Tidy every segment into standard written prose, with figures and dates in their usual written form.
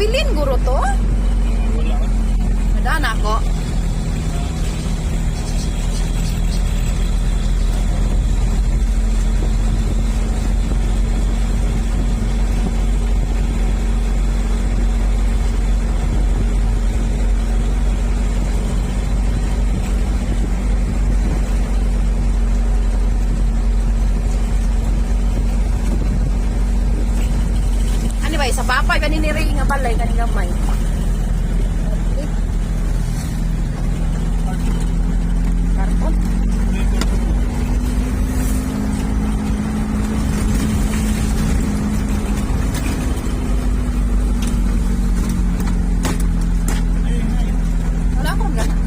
Bilin guro to? Wala. Nadaan ako. Ano ba, sa papay, kaniniri nga balay, kanigamay. Karton. Wala akong gana.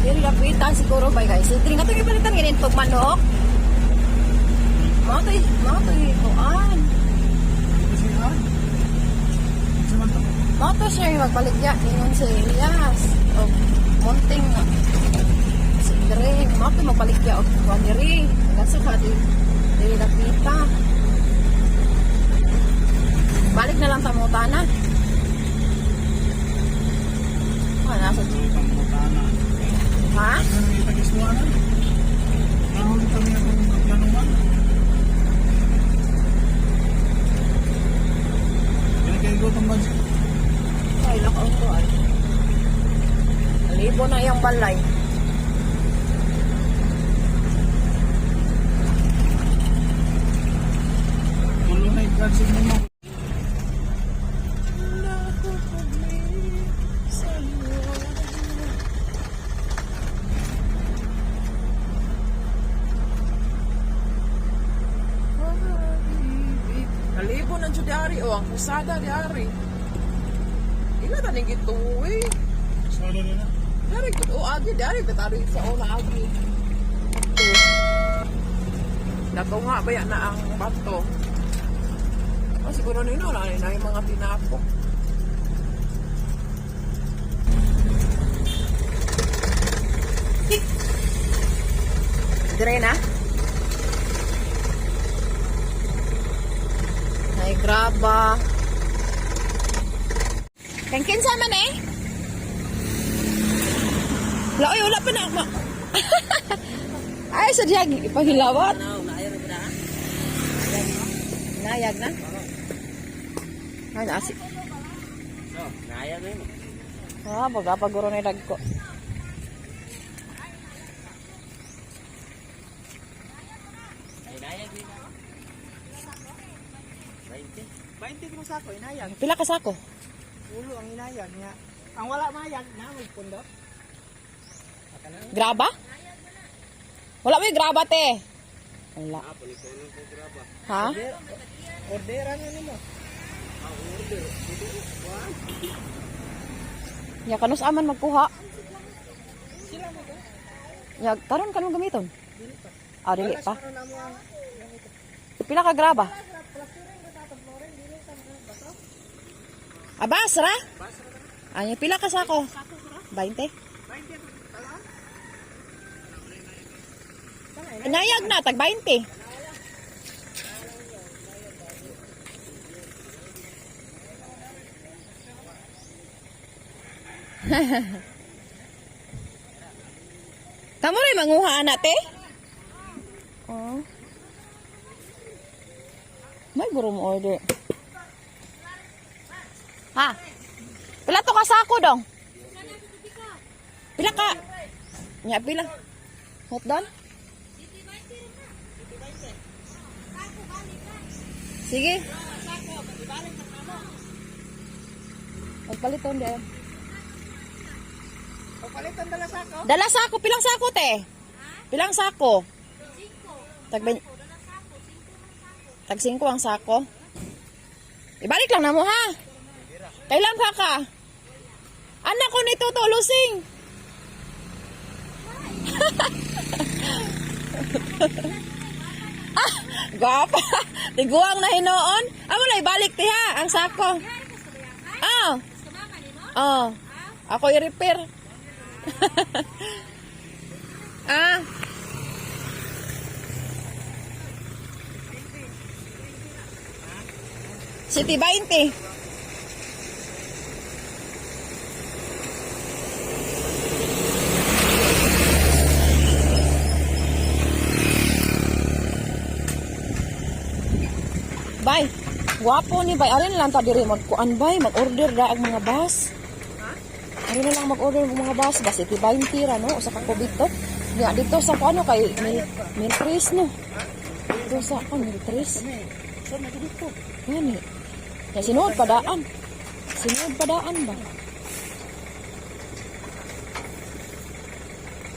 Dili dapitan siguro ba guys. Dili nga ito ipalitan ganyan pag manok. Mga ito ikuan. Mga ito siya yung magpaligya. Ningon si Elias. O monting nga. Si Dre. Mga ito magpaligya. O kuwaniri. Nagasa ka. Dili dapitan. Balik na lang sa mutana. Nasa ha? Ay, lakaw ko ay. Nalibo na yung balay. Tulo na yung gadget mo. Nalibo ng Judari o ang kusada di ari. Ila taning ito eh. Sada nila. Dari ko o agi dari katari sa una agi. Ito. Nato nga baya na ang bato. O siguro nino na yung mga tinapok. Dire na? Ay, graba. Kangkin sa man eh. Laoy, wala pa na. Ay, sa diyag, ipahilawat. Nayag na? Ay, naasik. Nayag na yun. Ah, magapaguro na yung dagko. Bainti ko sako, inayag. Pila ka sako? Ulo ang inayag niya. Ang wala mayag, na may pundot. Graba? Wala mo yung graba, te. Wala. Ha? Orderan na nimo. Ya, kanus aman magkuha. Ya, karon kanong gamiton? Ah, dili pa. Pila ka graba? Basra? Ay, pila ka sako? 20. Inayag na, tag 20. Kamu rin manguha te? Oh. May guro mo order. Ha? Pila to ka sako dong? Pila ka? Nya pila? Hot down? Sige. Pagpaliton din. Pagpalitan dala sako. Dala sako, pilang sako te? Pilang sako? Tag 5 ang sako. Ibalik lang na mo ha. Kailan ka? Anak ko nito to lusing. Gapa. Tiguang na hinoon. Amo na ibalik ti ha ang sako. Oh. Oh. Ako i-repair. Ah. City 20. Bay, guwapo ni Bay. Arin lang ta diri magkuan Bay, mag-order daag mga bus. Arin na lang mag-order ng mga bus, bas iti 20 ra no, usa ka kubit to. Nga dito sa ano kay mil tris no. Dito sa mil tris. So, nagigit ko. Gani. Ya sinuod padaan. Sinuod padaan ba?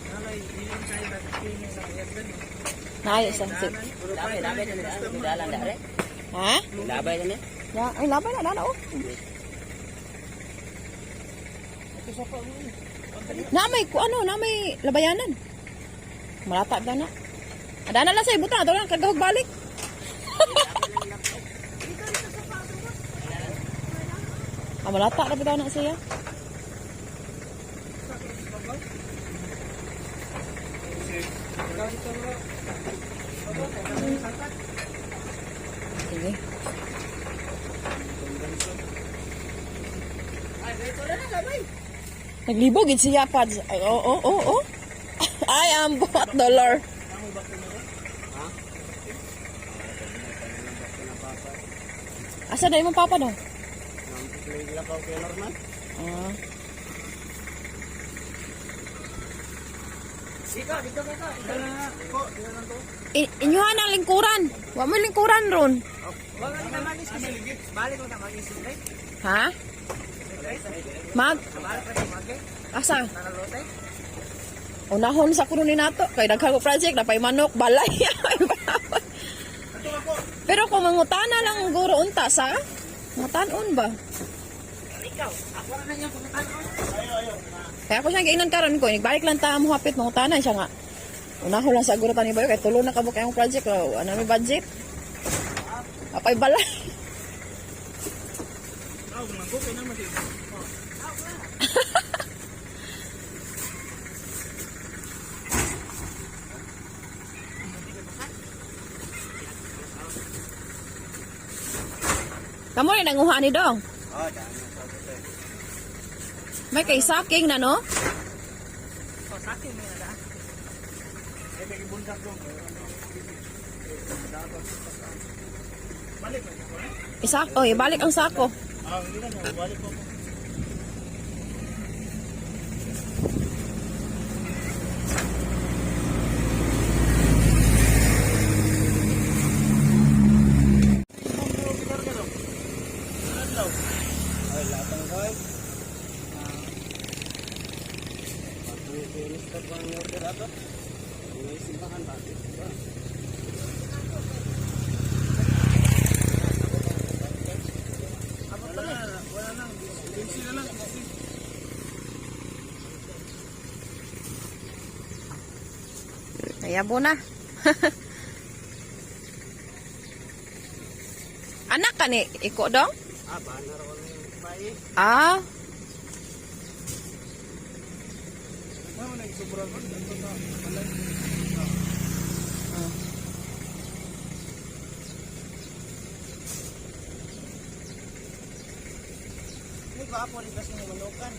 Nalay, ilang tayo nagpinig sa Edwin. Naay sa sit. Labay na dalan dare. Ha? Labay na. Ya, ay labay na oh. Ito sa pa. Namay ko ano, namay labayanan. Malata ba na? Ada na lang sa ibutan, ato lang kagahog balik. Malata na bitaw na siya. Sige. Naglibog gid siya pads. Ay, oh. I am bot dollar. Asa na imong papa daw? Lakaw kay normal. Ah. Dito. Inyuhan ang lingkuran. Wa mo lingkuran ron. Wala na magis kasi. Balik mo na magis. Ha? Mag? Balik pa na magis. Asa? Nakalote. Unahon sa kuno ni nato kay daghan ko project na pay manok balay. Pero kung mangutana lang guro unta sa matanon ba? Ikaw, ako na niya pagkatao. Kaya ako siya gainan karon ko, nagbalik lang ta mo hapit mangutana siya nga. Unahon lang sa guro tani bayo kay tulo na kabuk ang project raw. Ano may budget? Apay balay. Magkukay naman din. Kamu rin nanguha ni Dong. Oh, dami sa ito. May kay saking na no? Oh, sa akin may nada. May bundak ko. Balik mo ko eh. Isa, oy, balik ang sako. Hindi na balik ko. Ayabo na. Anak ka ni Iko Dong? Banar ko na yung bayi. Ah, Ano na yung sobrang balay. May gwapo rin kasi ng manukan.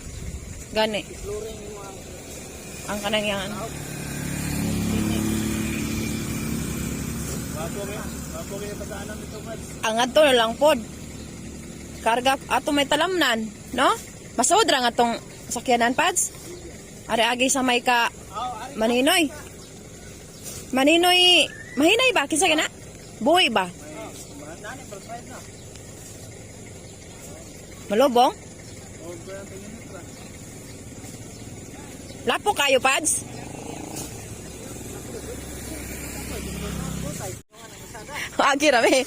gani. Flooring yung mga Ang kanang yan. Bago kayo pagkaanan nito, Mads. Ang ato na lang pod. Karga ato may talamnan, no? Masud ra nga tong sakyanan pads. Ari agi sa may ka Maninoy. Maninoy, mahinay ba kinsa kana? Buhay ba? nani provide na. Malubong? O, kaya tingin nito ba? Lapo kayo pads. Agi rami.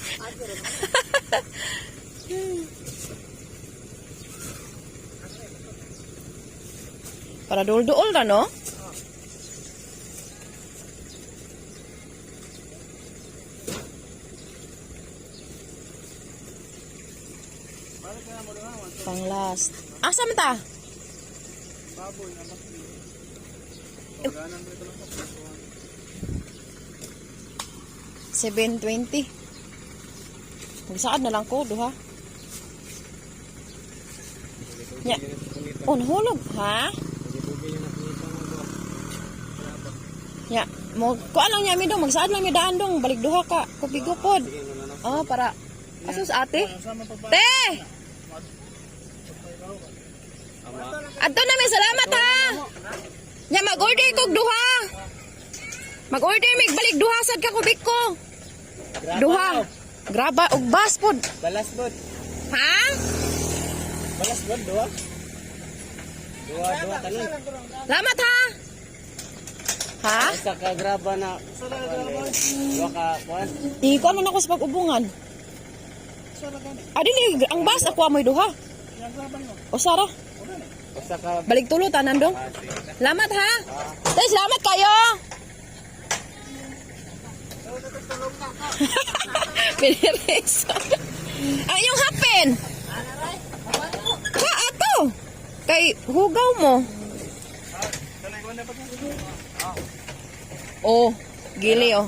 Para dul-dul ra no? Last. Asa man ta? Baboy na mas. Pagkanan dito lang sa 720. Magsaad na lang ko, duha. Nya. Oh, nahulog, ha? Nya, mo kuan lang niya mi dong, magsaad lang mi daan dong, balik duha ka, kupigo pod. Oh, para asus ate. Te! Adto na mi, salamat ha. Nya mag-order kog duha. Mag-order mig balik duha sad ka kubik ko. Duha. Graba ug bas pod. Balas bud. Ha? Balas bud, dua. Dua tanan. Salamat ha. Ha? Sa ka graba na. Dua ka kuan. Ikaw man ako sa pag-ubungan. Adi ni ang bas ako amoy duha. O Sara, Sa ka balik tulo tanan dong. Salamat ha. Tay, salamat kayo. Piniris. Ang iyong hapin. Ha, ato. Kay hugaw mo. Oh, gili oh.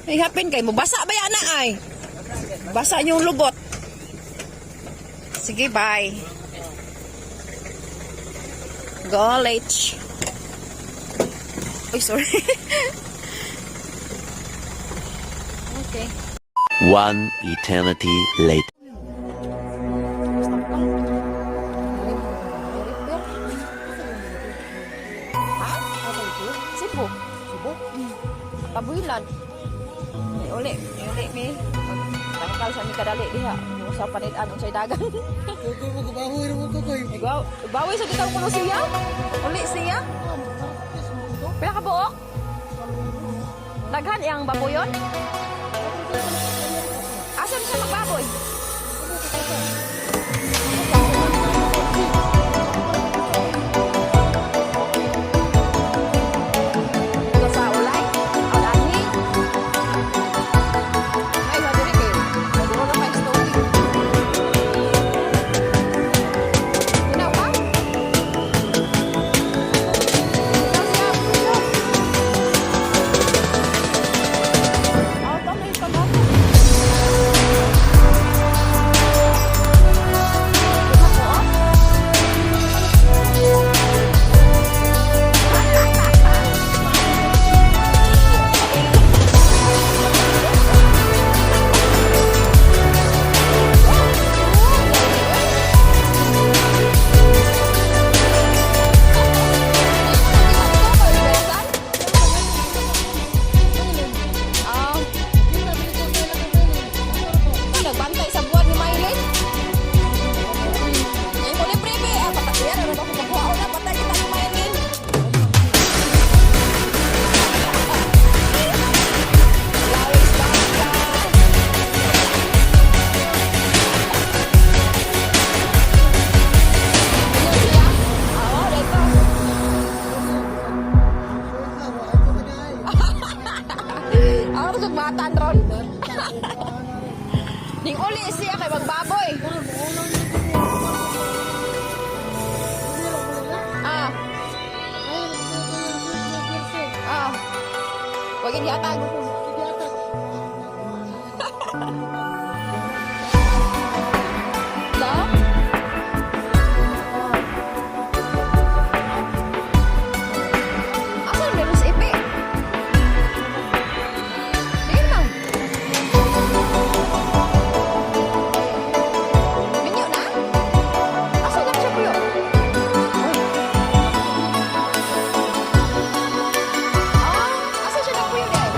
Ay, hapin kay mo. Basa ba yan na ay? Basa yung lubot. Sige, bye. College. Uy, sorry. Okay. One eternity later. Ha? Cebu. Cebu? Tabuilan. Uli mi. Tangkal sa mi kadali diha. Sa panitan unsay dagan. Kuko mo baboy mo kuko. Bawi sa gitang kuno siya. Uli siya. Pila ka buok? Daghan iyang baboyon? Asan siya magbaboy? Ito sa ulay? O dani? Ay, madiri kayo. Maduro na kayo story. Ginaw ka? Oh, tamay ka ba? Nagbantay sa buwan ni Maylin. Yan ko ni Prebe. Patakyan. Ano ba kung magbuhaw na? Patay kita ni Maylin. Lawis bangka. Ano siya? Oo, dito. Ako sugmatan ron. Ning uli siya kay magbaboy. Ah. Ah. Wag ini atag. No? Asal meron sa ipi? Di man. Minyo na? Asa lang siya puyo? Ah, asa siya nagpuyo dahil?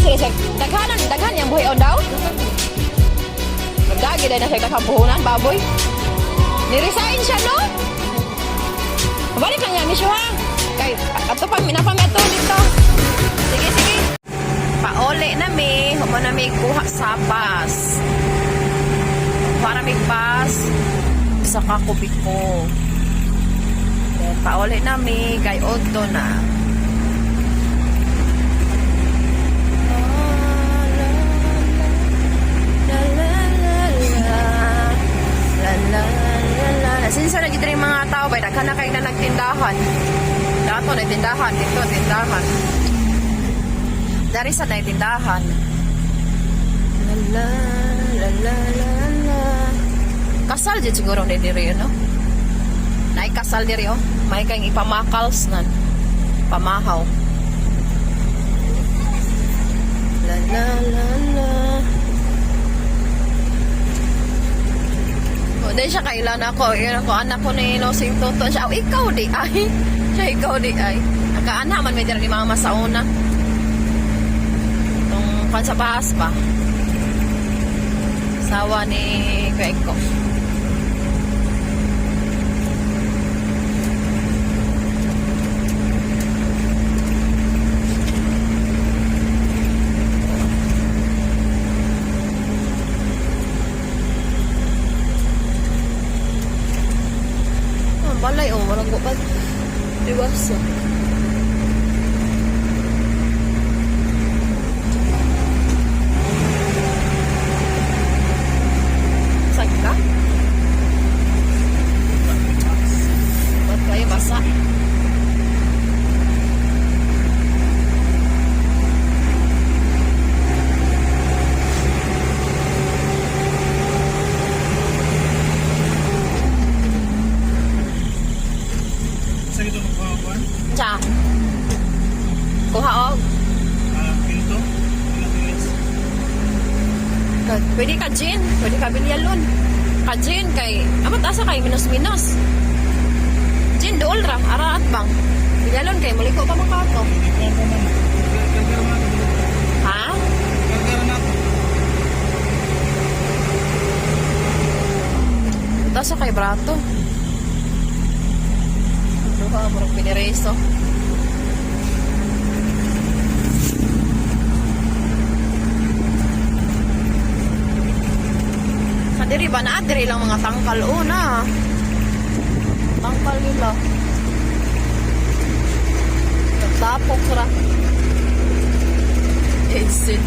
sila siya. Daghan yung buhi o daw? Nagdagi dahil na siya nakapuhunan, baboy. Niresign siya, no? Balik lang niya, misyo ha. Kay, ato pang minapami ato dito. Sige, sige. Pauli na mi. Humo na mi kuha sa bus. Para mi bus. Sa kakubiko. Then, pauli na mi. Kay Odo na. Sinsa lagi dari mga tao ba daghan na kay na nagtindahan. Dato na tindahan dito tindahan. Dari sa na tindahan. La la la la la. Kasal jud siguro ni diri no. Nay kasal diri oh. May kay ipamakals nan. Pamahaw. La la la la. Dahil siya kailan ako. Yun ako, anak ko ni Nosing Toto. Siya, oh, ikaw di ay. Siya, ikaw di ay. Nakaanak man may dira ni mama sa una. Itong kan sa bahas pa. Sawa ni Kweko. Balay oh, walang gupat. Dewasa. Saan ka? Ba't kayo basa? Sa ito magpapakuan? Siya. Kuha og. Pinto? Ilang minutes? Pwede ka gin. Pwede ka bilyalon. Ka gin kay. Amat asa kay minus-minus. Gin dool ra. Araat bang. Bilyalon kay. Muliko pa mga ako. Hindi ko ako man. Gargara na ako. Ha? Gargara na ako. Asa kay brato. Duha murag pinireso. Sa diri ba na diri lang mga tangkal una. Tangkal nila. Tapok ra. Exit.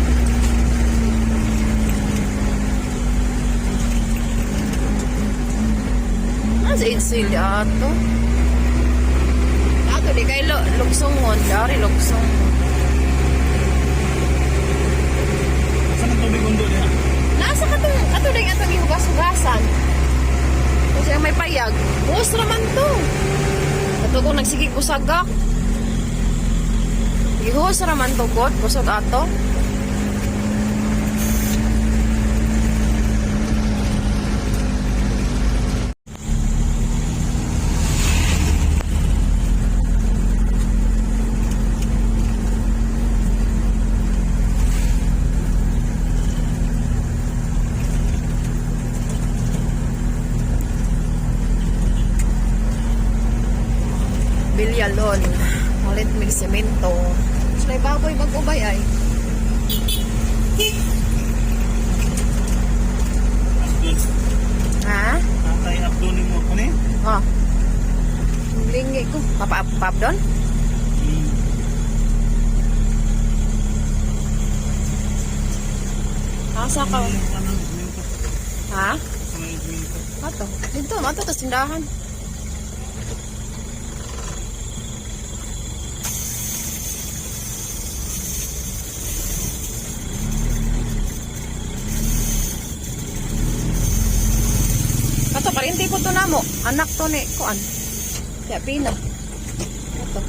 Nasa exit ato. Ato di kay luksongon, dari luksong. Saan ang tubig undo niya? Nasa ato ding atong ihugas-hugasan. Kasi ang may payag, buhos naman to. Ato kung nagsigig usagak. Ihuhos naman to god, busog ato. Bilyalon. Malit mig semento. Sila baboy mag-ubay ay. Abdul. Ha? Natay Abdul mo ako ni? Oh. Lingi ko. Papa-pap doon? Asa ka? Ha? Ato. Dito, ato tas tindahan. Ato, parinti ko to na mo. Anak to ni Kuan. Kaya pina. Ato.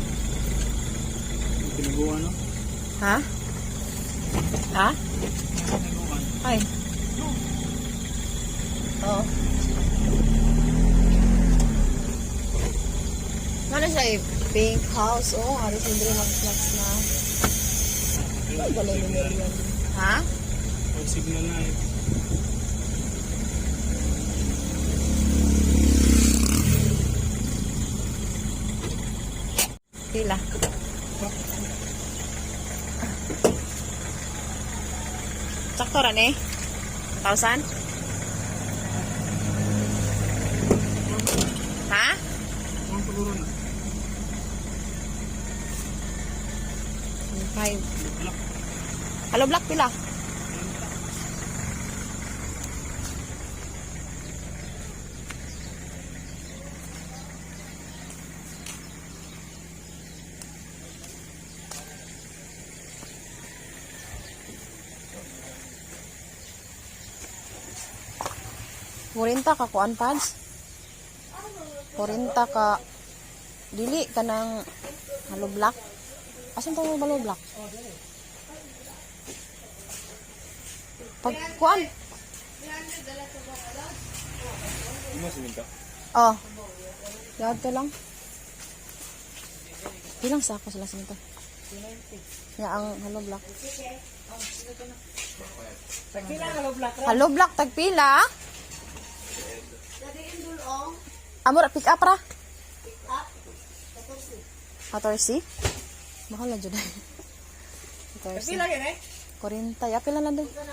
Pinagawa no? Ha? Ha? Pinagawa. Ay. Oo. Ano siya eh? Pink house. Oh, halos hindi mag-flex na. Ha? Pag signal na eh. Pila. Sakto rin eh. 1,000? Ha? Ang siguro na. 5. Hello, Black, pila? Murinta ka kuan pads. Murinta ka dili ka ng Hello Black. Asan tayo Hello Black? Pag kuan. Ano sininta? Oh. Yadto lang. Ilang sako sila sinito? 20. Ya ang Hello Black. Tagpila Hello Black. Hello Black tagpila. Amor pick up ra. 14. Mahal na jud. 14. Tagpila yun eh. 40. Ya pila lang din. 70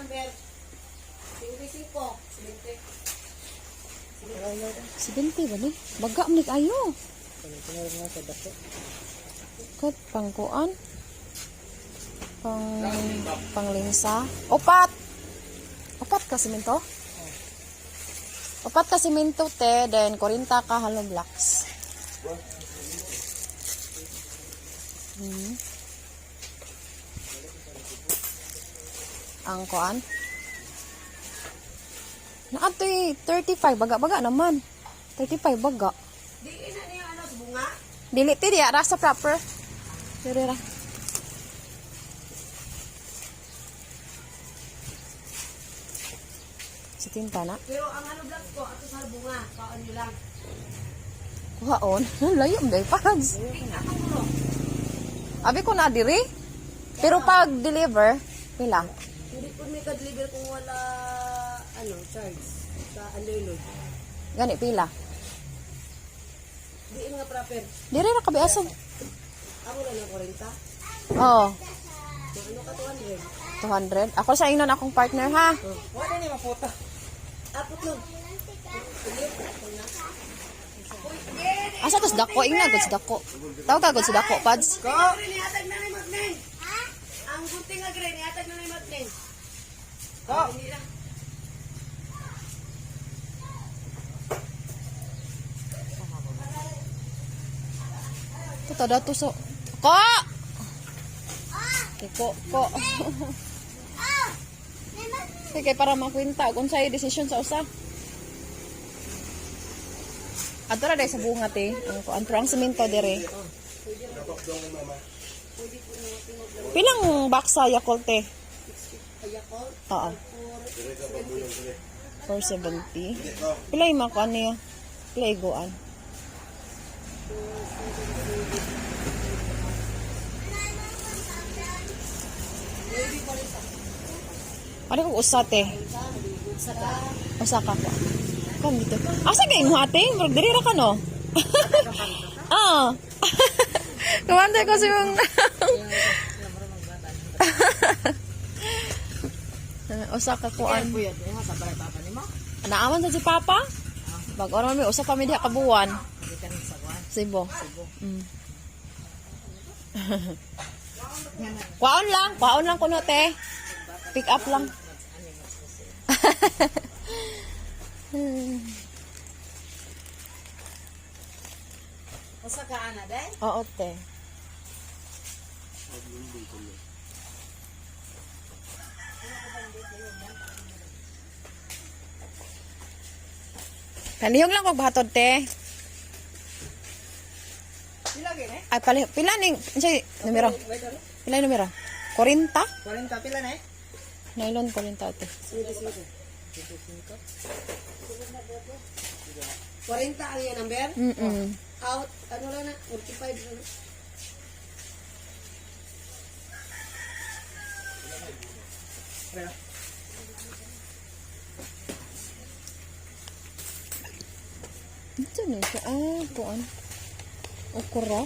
ba ni? Baga ni ayo. Kat pangkuan. Panglinsa. Opat ka simento. Opat ka simento te, then 40 ka Hello Blacks. Ang kuan. Naatoy 35 baga naman. 35 baga. Di na niya ano bunga. Dili ti diya rasa proper. Diri ra. Si tinta na. Pero ang Hello Black ko ato sa bunga, kaon niyo lang. Kuhaon. Layo day pads. Abi ko na diri. Pero pag deliver, pila? Hindi po may ka-deliver kung wala ano charge sa unload. Gani pila. Di nga proper. Diri ra kabiasog. Amo na ng 40. Oh, Ano ka 200? 200. Ako sa inon akong partner ha. Wala ni maputa. Apot no. Asa tos dako ingna gud sa dako. Tawag ka gud sa dako pads. Ko ni atag na ni Magnen. Ha? Ang gunting nga gre ni atag na ni Magnen. Ko. Ito dato so. Ko. Ko. Sige para makwenta kung sa'yo decision sa usa. Ato ra day sa bunga te. Ang ang semento dire. Pilang baksa Yakult te? Oo. 470. Pila yung mga ano yun? Pila iguan? Ano kong usate? Usa ka po. Kam dito. Asa kay mo ate? Murag diri ra ka no? Ah. Kumanda ko si mong usa ka kuan. Naaman sa si Papa? Bag-oran mi usa pa mi diha ka buwan. Sibo. Kwaon lang kuno te. Pick up lang. Usa ka ana day? Oo te. Palihog lang kog bahatod te. Pila gini? Ay palihog pila ning say numero. Pila yung numero? 40? 40 pila na eh? Nylon 40 ate. 40 ang yan number? Out, ano lang na, 45 lang na. Kaya, Ito na siya. Kuan. Okra.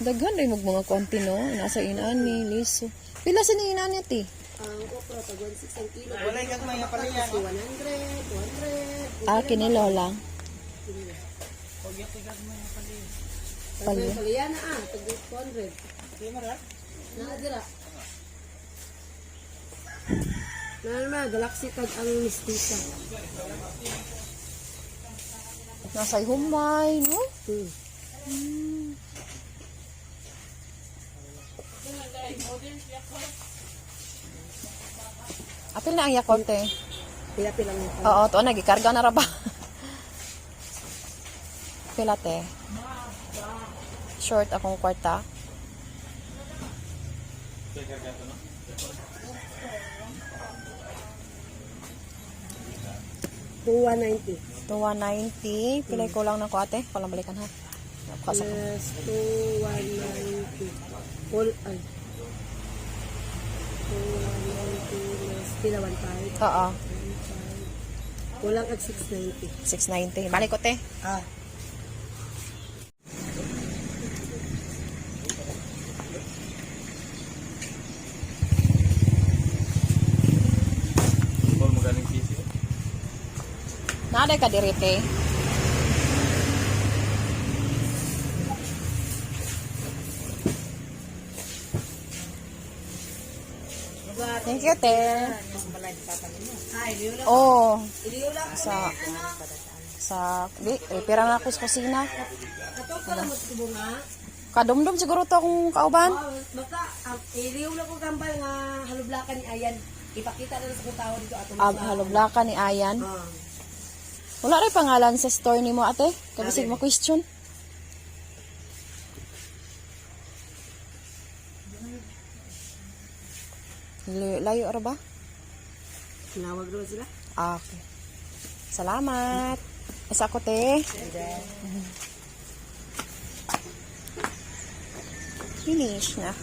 Daghan rin mga konti, no? Nasa inani, liso. Pila sa ni inani, ati? Ang okra, tag 1.6 ang kilo. wala yung gagmay nga pala yan. 100, 200. Kinilaw lang. Huwag yung gagmay nga pala yan. Palya. Palya na tag 200. Di mo rin? Naadira. Na Galaxy tag ang mistisa. Nasa humay, no? Apil na ang yakote. Pila-pila lang. Oo, to nagikarga na ra ba? Pila te? Short akong kwarta. Kung 190. To 190. Pilay ko lang na ko ate. Palang balikan ha. Napakasa ko. Plus 2,190. Full, ay. 2,190 plus pila 1,500. Oo. Kulang kag 690. 690. Balik ko te. Huwag magaling sisi. Naaday ka dirite. Thank you, te. Oh, pera na ako sa kusina. Ato ka lang mo nga. Kadumdum siguro to akong kauban. Basta, iliw na ko gambal nga halublakan ni Ayan. Ipakita na sa kong tao dito ato. Halublakan ni Ayan. Wala rin pangalan sa store ni mo, ate. Kabisig mo question. Layo ra ba? Tinawag doon sila. Okay. Salamat. Asa ko, te. Finish na.